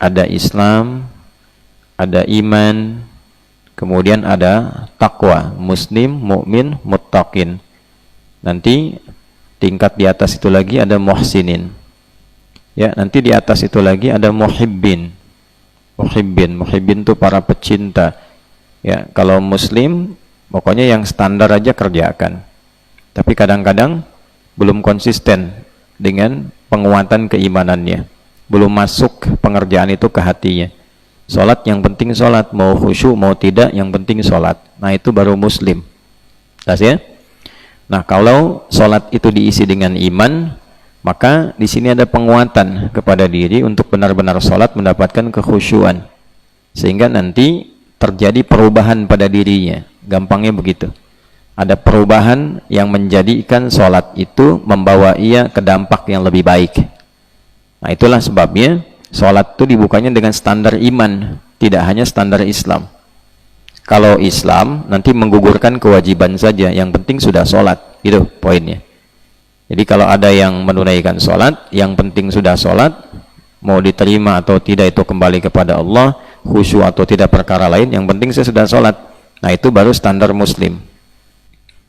ada Islam, ada iman, kemudian ada takwa, muslim, mukmin, muttaqin. Nanti tingkat di atas itu lagi ada muhsinin. Ya, nanti di atas itu lagi ada muhibbin. Muhibbin itu para pecinta. Ya, kalau muslim pokoknya yang standar aja kerjakan. Tapi kadang-kadang belum konsisten dengan penguatan keimanannya. Belum masuk pengerjaan itu ke hatinya. Salat yang penting salat, mau khusyuk mau tidak yang penting salat. Nah, itu baru muslim. Jelas ya? Nah, kalau salat itu diisi dengan iman, maka di sini ada penguatan kepada diri untuk benar-benar salat mendapatkan kekhusyuan. Sehingga nanti terjadi perubahan pada dirinya. Gampangnya begitu. Ada perubahan yang menjadikan salat itu membawa ia ke dampak yang lebih baik. Nah, itulah sebabnya salat itu dibukanya dengan standar iman, tidak hanya standar Islam. Kalau Islam nanti menggugurkan kewajiban saja, yang penting sudah salat. Itu poinnya. Jadi kalau ada yang menunaikan salat, yang penting sudah salat, mau diterima atau tidak itu kembali kepada Allah, khusyuk atau tidak perkara lain, yang penting saya sudah salat. Nah, itu baru standar muslim.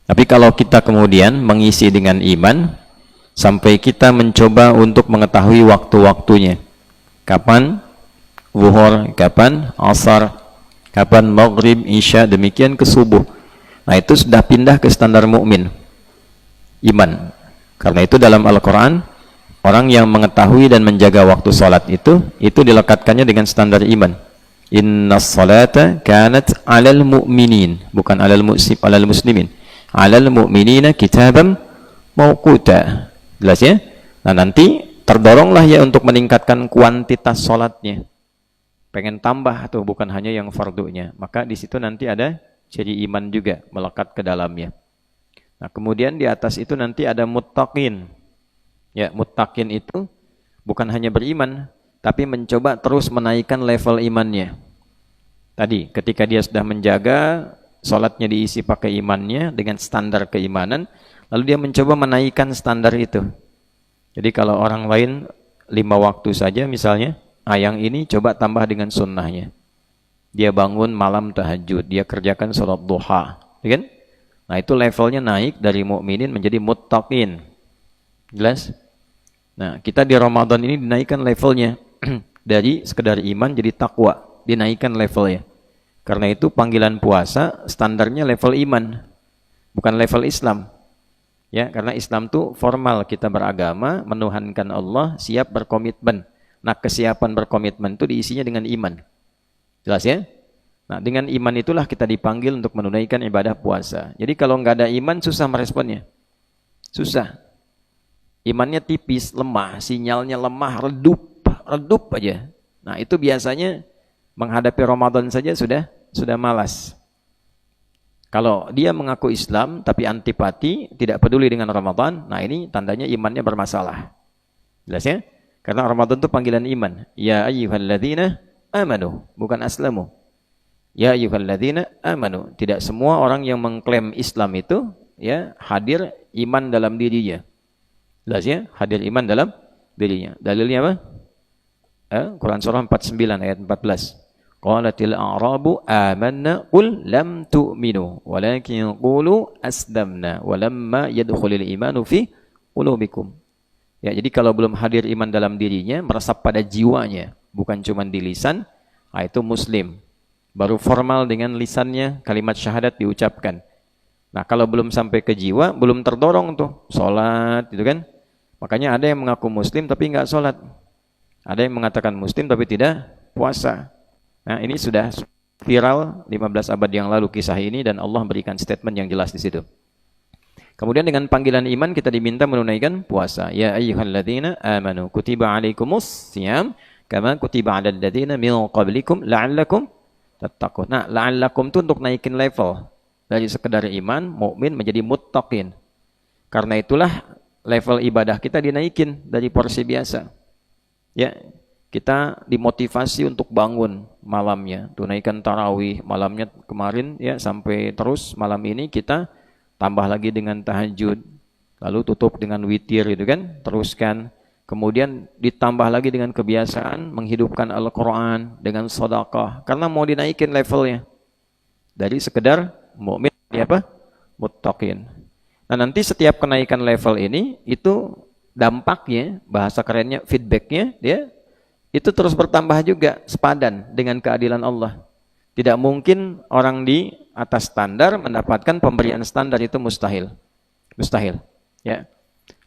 Tapi kalau kita kemudian mengisi dengan iman, sampai kita mencoba untuk mengetahui waktu-waktunya. Kapan zuhur, kapan asar, kapan maghrib, isya, demikian ke subuh. Nah, itu sudah pindah ke standar mukmin. Iman. Karena itu dalam Al-Quran, orang yang mengetahui dan menjaga waktu salat itu dilekatkannya dengan standar iman. Inna salata kanat alal mu'minin, bukan alal muslimin. Alal mu'minina kitabam mawquta. Jelas ya? Nah, nanti terdoronglah ya untuk meningkatkan kuantitas salatnya. Pengen tambah tuh, bukan hanya yang fardunya. Maka di situ nanti ada ciri iman juga melekat ke dalamnya. Nah, kemudian di atas itu nanti ada muttaqin. Ya, muttaqin itu bukan hanya beriman, tapi mencoba terus menaikkan level imannya. Tadi, ketika dia sudah menjaga, salatnya diisi pakai imannya dengan standar keimanan, lalu dia mencoba menaikkan standar itu. Jadi kalau orang lain 5 waktu saja misalnya, yang ini coba tambah dengan sunnahnya. Dia bangun malam tahajud, dia kerjakan salat duha, ya kan? Nah, itu levelnya naik dari mukminin menjadi muttaqin. Jelas? Nah, kita di Ramadan ini dinaikkan levelnya dari sekedar iman jadi takwa, dinaikkan levelnya. Karena itu panggilan puasa standarnya level iman, bukan level Islam. Ya, karena Islam itu formal, kita beragama, menuhankan Allah, siap berkomitmen. Nah, kesiapan berkomitmen itu diisinya dengan iman. Jelas ya? Nah, dengan iman itulah kita dipanggil untuk menunaikan ibadah puasa. Jadi kalau nggak ada iman, susah meresponnya. Susah. Imannya tipis, lemah, sinyalnya lemah, redup aja. Nah, itu biasanya menghadapi Ramadan saja sudah malas. Kalau dia mengaku Islam tapi antipati, tidak peduli dengan Ramadan, nah ini tandanya imannya bermasalah. Jelas ya? Karena Ramadan itu panggilan iman. Ya ayyuhalladzina amanu, bukan aslamu. Ya ayyuhalladzina amanu. Tidak semua orang yang mengklaim Islam itu ya hadir iman dalam dirinya. Jelas ya? Hadir iman dalam dirinya. Dalilnya apa? Quran surah 49 ayat 14. Qalatil a'rabu amanna qul lam tu'minu walakin qulu aslamna walamma yadkhulul imanu fi qulubikum. Ya, jadi kalau belum hadir iman dalam dirinya, meresap pada jiwanya, bukan cuma di lisan, itu muslim. Baru formal dengan lisannya kalimat syahadat diucapkan. Nah, kalau belum sampai ke jiwa, belum terdorong tuh salat gitu kan. Makanya ada yang mengaku muslim tapi enggak salat. Ada yang mengatakan muslim tapi tidak puasa. Nah, ini sudah viral 15 abad yang lalu kisah ini, dan Allah berikan statement yang jelas di situ. Kemudian dengan panggilan iman kita diminta menunaikan puasa. Ya ayyuhalladzina amanu kutiba alaikumus shiyam kama kutiba 'alal ladzina min qablikum la'allakum tattaqun. Nah, la'allakum itu untuk naikin level dari sekedar iman, mukmin menjadi muttaqin. Karena itulah level ibadah kita dinaikin dari porsi biasa. Ya, kita dimotivasi untuk bangun malamnya, tunaikan tarawih malamnya kemarin ya sampai terus malam ini kita tambah lagi dengan tahajud, lalu tutup dengan witir gitu kan, teruskan kemudian ditambah lagi dengan kebiasaan menghidupkan Al-Quran dengan sedekah, karena mau dinaikin levelnya dari sekedar mukmin jadi apa? Muttaqin. Nah, nanti setiap kenaikan level ini itu dampaknya, bahasa kerennya feedbacknya, dia itu terus bertambah juga sepadan dengan keadilan Allah. Tidak mungkin orang di atas standar mendapatkan pemberian standar, itu mustahil. Mustahil. Ya.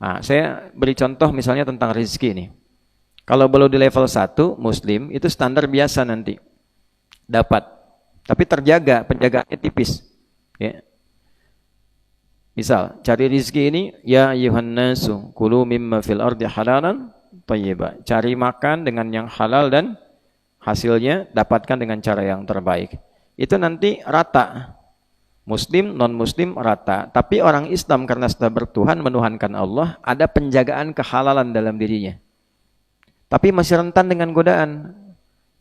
Nah, saya beri contoh misalnya tentang rezeki ini. Kalau belum di level 1 muslim itu standar biasa nanti dapat, tapi terjaga, penjagaannya tipis. Ya. Misal cari rezeki ini, ya ayuhan nasu kulu mimma fil ardi halalan thayyiba. Cari makan dengan yang halal dan hasilnya dapatkan dengan cara yang terbaik. Itu nanti rata. Muslim, non-muslim rata. Tapi orang Islam karena sudah bertuhan, menuhankan Allah, ada penjagaan kehalalan dalam dirinya. Tapi masih rentan dengan godaan.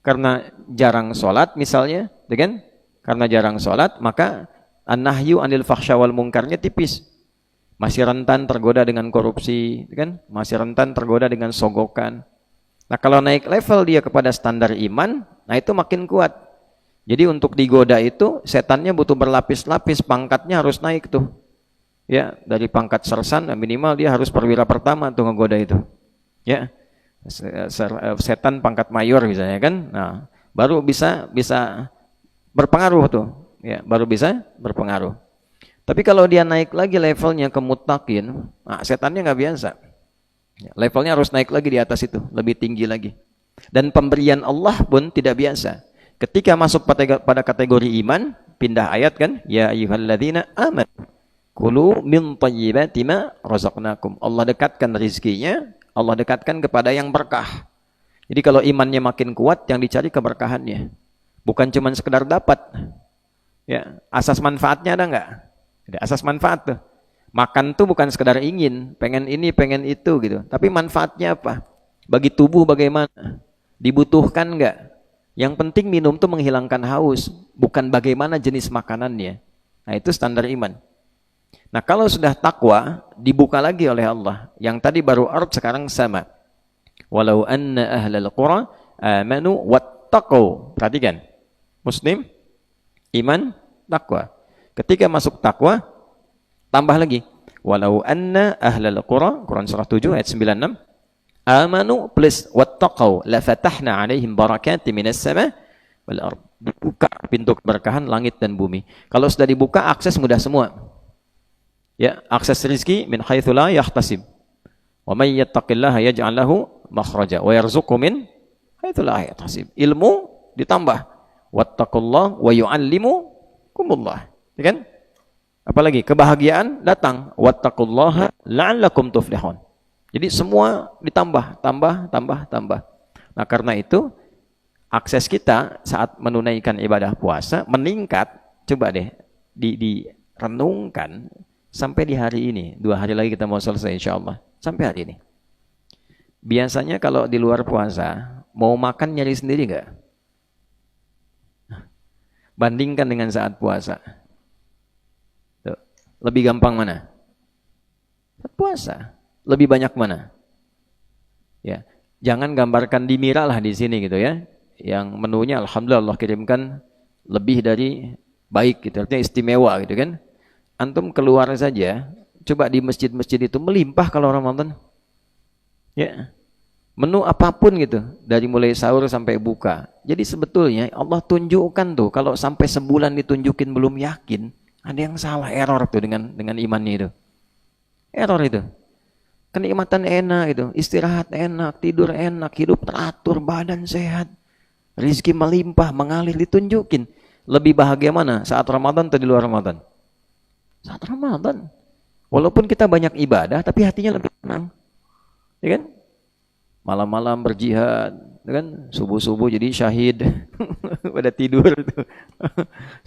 Karena jarang sholat misalnya, kan? Karena jarang sholat, maka an-nahyu anil fakhsya wal munkarnya tipis. Masih rentan tergoda dengan korupsi, kan? Masih rentan tergoda dengan sogokan. Nah, kalau naik level dia kepada standar iman, nah itu makin kuat. Jadi untuk digoda itu setannya butuh berlapis-lapis, pangkatnya harus naik tuh. Ya, dari pangkat sersan minimal dia harus perwira pertama tuh ngegoda itu. Ya. Setan pangkat mayor misalnya kan. Nah, baru bisa berpengaruh tuh. Ya, baru bisa berpengaruh. Tapi kalau dia naik lagi levelnya ke muttaqin, nah setannya nggak biasa. Levelnya harus naik lagi di atas itu, lebih tinggi lagi. Dan pemberian Allah pun tidak biasa. Ketika masuk pada kategori iman, pindah ayat kan, ya ayyuhalladzina amanu kulu min thayyibati ma razaqnakum. Allah dekatkan rezekinya, Allah dekatkan kepada yang berkah. Jadi kalau imannya makin kuat, yang dicari keberkahannya. Bukan cuma sekedar dapat. Ya, asas manfaatnya ada enggak? Ada asas manfaat tuh. Makan tuh bukan sekedar ingin, pengen ini, pengen itu gitu. Tapi manfaatnya apa? Bagi tubuh bagaimana? Dibutuhkan enggak? Yang penting minum tuh menghilangkan haus, bukan bagaimana jenis makanannya. Nah, itu standar iman. Nah, kalau sudah takwa, dibuka lagi oleh Allah. Yang tadi baru ard, sekarang sama. Walau anna ahlal qura amanu wattaqau. Perhatikan. Muslim, iman, takwa. Ketika masuk takwa, tambah lagi. Walau anna ahlal qura, Quran surah 7 ayat 96. Amanu plus wattaqau la fatahna alaihim barakatin minas sama wal ard. Dibuka pintu keberkahan langit dan bumi. Kalau sudah dibuka, akses mudah semua. Ya, akses rezeki min haitsu la yahtasib. Wa may yattaqillaha yaj'al lahu makhraja wa yarzuqhu min haitsu la yahtasib. Ilmu ditambah. Wattaqullah wa yu'allimukumullah. Ya kan? Apalagi kebahagiaan datang. Wattaqullaha la'allakum tuflihun. Jadi semua ditambah, tambah. Nah, karena itu akses kita saat menunaikan ibadah puasa meningkat. Coba deh direnungkan sampai di hari ini. 2 hari lagi kita mau selesai insyaallah. Sampai hari ini. Biasanya kalau di luar puasa mau makan nyari sendiri enggak? Bandingkan dengan saat puasa. Tuh, lebih gampang mana? Saat puasa. Lebih banyak mana? Ya, jangan gambarkan di Mira lah di sini gitu ya. Yang menunya alhamdulillah Allah kirimkan lebih dari baik gitu, artinya istimewa gitu kan. Antum keluar saja, coba di masjid-masjid itu melimpah kalau Ramadan. Ya. Menu apapun gitu, dari mulai sahur sampai buka. Jadi sebetulnya Allah tunjukkan tuh, kalau sampai sebulan ditunjukin belum yakin, ada yang salah, error tuh dengan imannya itu. Error itu. Kenikmatan enak itu, istirahat enak, tidur enak, hidup teratur, badan sehat, rezeki melimpah, mengalir, ditunjukin. Lebih bahagia mana? Saat Ramadan atau di luar Ramadan? Saat Ramadan. Walaupun kita banyak ibadah, tapi hatinya lebih tenang. Ya kan? Malam-malam berjihad, ya kan? Subuh-subuh jadi syahid, pada tidur itu.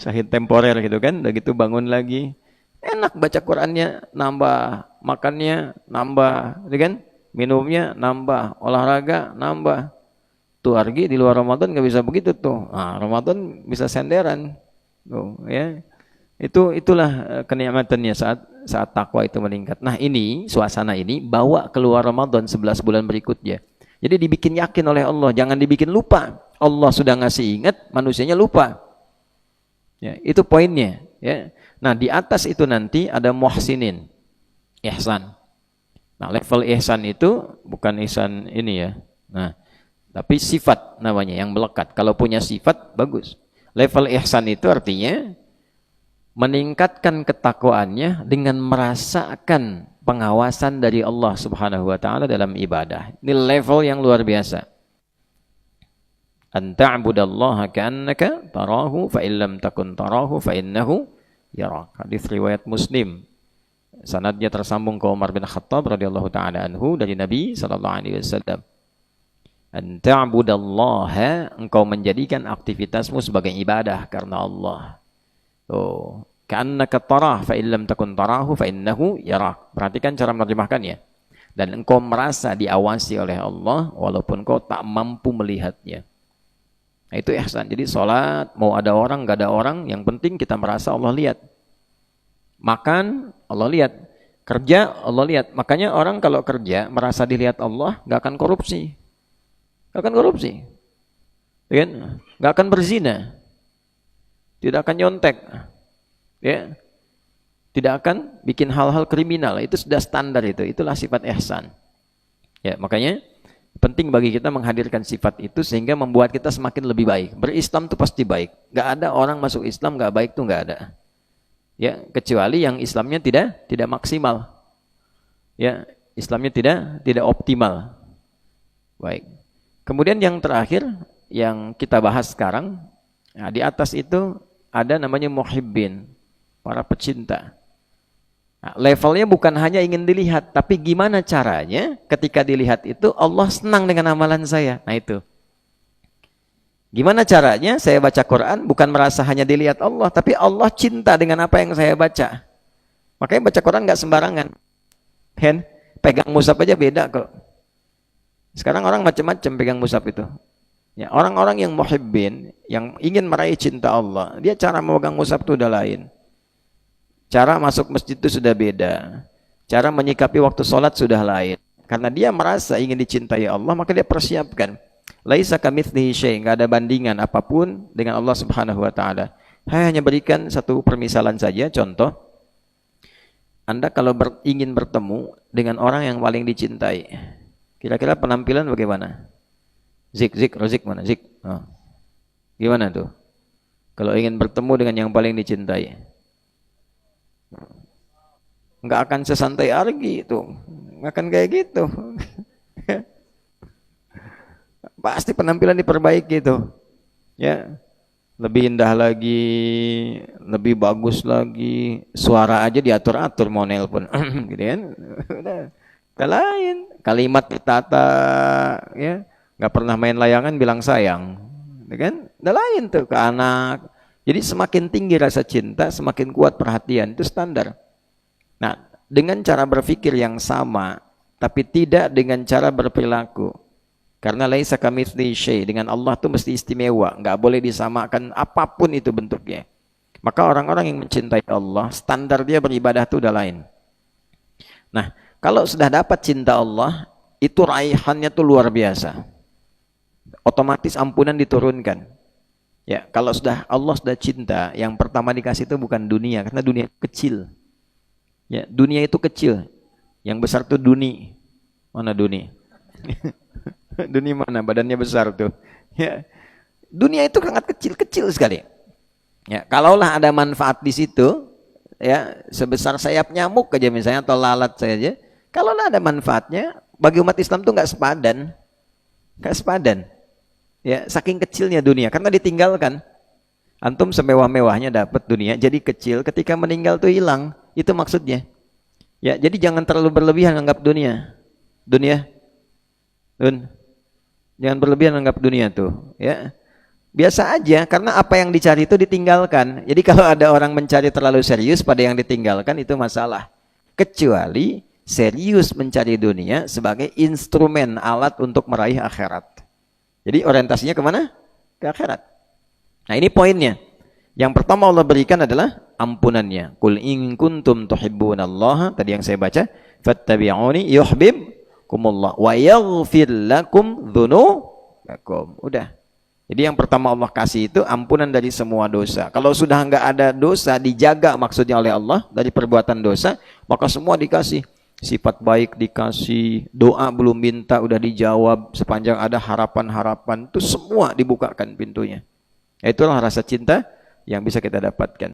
Syahid temporer gitu kan, udah gitu bangun lagi. Enak baca Qur'annya, nambah, makannya nambah, gitu kan? Minumnya nambah, olahraga nambah. Tuh hargi di luar Ramadan nggak bisa begitu tuh. Nah, Ramadan bisa senderan, tuh ya. Itulah kenikmatannya saat takwa itu meningkat. Nah, ini suasana ini bawa keluar Ramadan 11 bulan berikutnya. Jadi dibikin yakin oleh Allah, jangan dibikin lupa. Allah sudah ngasih ingat, manusianya lupa. Ya, itu poinnya, ya. Nah, di atas itu nanti ada muhsinin, ihsan. Nah, level ihsan itu bukan ihsan ini ya. Nah, tapi sifat namanya yang melekat. Kalau punya sifat bagus. Level ihsan itu artinya meningkatkan ketakwaannya dengan merasakan pengawasan dari Allah Subhanahu wa taala dalam ibadah. Ini level yang luar biasa. An ta'budallaha ka'annaka tarahu fa illam takun tarahu fa innahu yarak. Hadis riwayat Muslim. Sanadnya tersambung ke Umar bin Khattab radhiyallahu taala anhu dari Nabi sallallahu alaihi wasallam. An ta'budallaha, engkau menjadikan aktivitasmu sebagai ibadah karena Allah. Oh, ka'annaka tarah fa illam takun tarahu fa innahu yarak. Perhatikan cara menerjemahkannya. Dan engkau merasa diawasi oleh Allah walaupun kau tak mampu melihatnya. Nah, itu ihsan. Jadi salat mau ada orang enggak ada orang, yang penting kita merasa Allah lihat. Makan Allah lihat. Kerja Allah lihat. Makanya orang kalau kerja merasa dilihat Allah enggak akan korupsi. Enggak akan korupsi. Ya kan? Enggak akan berzina. Tidak akan nyontek, ya, tidak akan bikin hal-hal kriminal. Itu sudah standar itu. Itulah sifat ihsan. Ya, makanya penting bagi kita menghadirkan sifat itu sehingga membuat kita semakin lebih baik. Berislam itu pasti baik. Gak ada orang masuk Islam gak baik tuh gak ada. Ya, kecuali yang Islamnya tidak maksimal. Ya, Islamnya tidak optimal. Baik. Kemudian yang terakhir yang kita bahas sekarang, nah, di atas itu ada namanya muhibbin, para pecinta. Nah, levelnya bukan hanya ingin dilihat, tapi gimana caranya ketika dilihat itu Allah senang dengan amalan saya. Nah itu. Gimana caranya saya baca Quran bukan merasa hanya dilihat Allah, tapi Allah cinta dengan apa yang saya baca. Makanya baca Quran nggak sembarangan. Kan? Pegang mushaf aja beda kok. Sekarang orang macam-macam pegang mushaf itu. Ya, orang-orang yang muhibbin, yang ingin meraih cinta Allah, dia cara memegang mushaf itu udah lain. Cara masuk masjid itu sudah beda. Cara menyikapi waktu sholat sudah lain. Karena dia merasa ingin dicintai Allah, maka dia persiapkan. Laisa kamitslihi syai', enggak ada bandingan apapun dengan Allah Subhanahu wa taala. Saya hanya berikan satu permisalan saja, contoh. Anda kalau ingin bertemu dengan orang yang paling dicintai, kira-kira penampilan bagaimana? Zik mana? Zik. Oh. Gimana tuh? Kalau ingin bertemu dengan yang paling dicintai, nggak akan sesantai Argi itu, nggak akan kayak gitu. Pasti penampilan diperbaiki itu, ya, lebih indah lagi, lebih bagus lagi, suara aja diatur-atur mau nelpon, gitu kan? Udah lain, kalimat ditata, ya. Nggak pernah main layangan bilang sayang, kan? Udah lain tuh ke anak. Jadi semakin tinggi rasa cinta, semakin kuat perhatian, itu standar. Nah, dengan cara berpikir yang sama, tapi tidak dengan cara berperilaku. Karena laisa kamitslihi syai', dengan Allah tuh mesti istimewa, nggak boleh disamakan apapun itu bentuknya. Maka orang-orang yang mencintai Allah, standar dia beribadah itu udah lain. Nah, kalau sudah dapat cinta Allah, itu raihannya tuh luar biasa. Otomatis ampunan diturunkan. Ya, kalau Allah sudah cinta, yang pertama dikasih itu bukan dunia, karena dunia kecil. Ya, dunia itu kecil. Yang besar tuh duni. Mana duni? Duni mana? Badannya besar tuh. Ya. Dunia itu sangat kecil sekali. Ya, kalaulah ada manfaat di situ, ya, sebesar sayap nyamuk aja misalnya atau lalat saja, kalaulah ada manfaatnya, bagi umat Islam tuh nggak sepadan. Nggak sepadan. Ya, saking kecilnya dunia karena ditinggalkan. Antum semewah-mewahnya dapat dunia jadi kecil, ketika meninggal tuh hilang. Itu maksudnya. Ya, jadi jangan terlalu berlebihan anggap dunia. Jangan berlebihan anggap dunia tuh, ya. Biasa aja karena apa yang dicari itu ditinggalkan. Jadi kalau ada orang mencari terlalu serius pada yang ditinggalkan itu masalah. Kecuali serius mencari dunia sebagai instrumen alat untuk meraih akhirat. Jadi orientasinya kemana? Ke akhirat. Nah ini poinnya. Yang pertama Allah berikan adalah ampunannya. Qul in kuntum tuhibbunallaha, tadi yang saya baca, fattabi'uni yuhibbukumullah wa yaghfir lakum dzunubakum. Udah. Jadi yang pertama Allah kasih itu ampunan dari semua dosa. Kalau sudah enggak ada dosa, dijaga maksudnya oleh Allah dari perbuatan dosa, maka semua dikasih. Sifat baik dikasih, doa belum minta udah dijawab, sepanjang ada harapan-harapan itu semua dibukakan pintunya. Itulah rasa cinta yang bisa kita dapatkan.